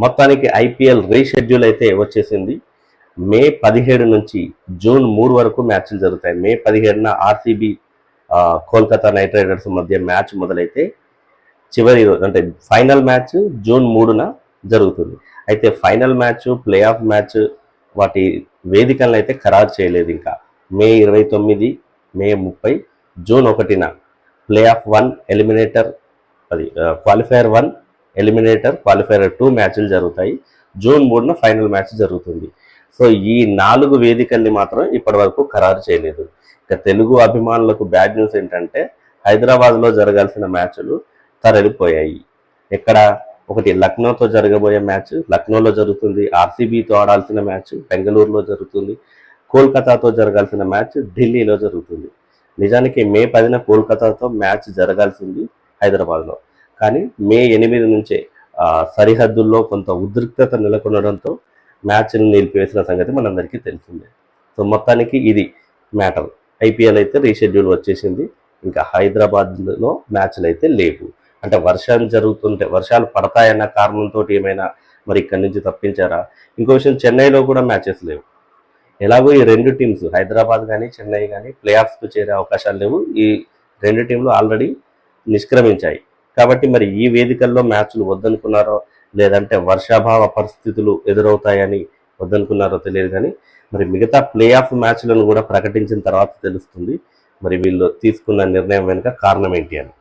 మొత్తానికి IPL reschedule అయితే వచ్చేసింది. మే 17 నుంచి జూన్ 3 వరకు మ్యాచ్లు జరుగుతాయి. మే 17న ఆర్సీబీ కోల్కతా నైట్ రైడర్స్ మధ్య మ్యాచ్ మొదలైతే చివరి రోజు అంటే ఫైనల్ మ్యాచ్ జూన్ 3న జరుగుతుంది. అయితే final match, playoff match వాటి వేదికలను అయితే ఖరారు చేయలేదు ఇంకా. మే 29, మే 30, జూన్ 1న playoff 1, eliminator qualifier 1, eliminator qualifier 2 మ్యాచ్లు జరుగుతాయి. జూన్ 3న ఫైనల్ మ్యాచ్ జరుగుతుంది. సో ఈ 4 వేదికల్ని మాత్రం ఇప్పటి వరకు ఖరారు చేయలేదు. ఇక తెలుగు అభిమానులకు బ్యాడ్ న్యూస్ ఏంటంటే హైదరాబాద్లో జరగాల్సిన మ్యాచ్లు తరలిపోయాయి. ఎక్కడ ఒకటి లక్నోతో జరగబోయే మ్యాచ్ లక్నోలో జరుగుతుంది. ఆర్సీబీతో ఆడాల్సిన మ్యాచ్ బెంగళూరులో జరుగుతుంది. కోల్కతాతో జరగాల్సిన మ్యాచ్ ఢిల్లీలో జరుగుతుంది. నిజానికి మే 10న కోల్కతాతో మ్యాచ్ జరగాల్సింది హైదరాబాద్లో. కానీ మే 8 నుంచే సరిహద్దుల్లో కొంత ఉద్రిక్తత నెలకొనడంతో మ్యాచ్ను నిలిపివేసిన సంగతి మనందరికీ తెలిసిందే. సో మొత్తానికి ఇది మ్యాటర్. ఐపీఎల్ అయితే రీషెడ్యూల్ వచ్చేసింది. ఇంకా హైదరాబాద్లో మ్యాచ్లు అయితే లేవు. అంటే వర్షాలు పడతాయన్న కారణంతో ఏమైనా మరి ఇక్కడి నుంచి తప్పించారా? ఇంకో విషయం, చెన్నైలో కూడా మ్యాచెస్ లేవు. ఎలాగో ఈ 2 టీమ్స్ హైదరాబాద్ కానీ చెన్నై కానీ ప్లే ఆఫ్స్కు చేరే అవకాశాలు లేవు. ఈ 2 టీంలు ఆల్రెడీ నిష్క్రమించాయి. కాబట్టి మరి ఈ వేదికల్లో మ్యాచ్లు వద్దనుకున్నారో లేదంటే వర్షాభావ పరిస్థితులు ఎదురవుతాయని వద్దనుకున్నారో తెలియదు. కానీ మరి మిగతా ప్లే ఆఫ్ మ్యాచ్లను కూడా ప్రకటించిన తర్వాత తెలుస్తుంది మరి వీళ్ళు తీసుకున్న నిర్ణయం వెనుక కారణం ఏంటి అని.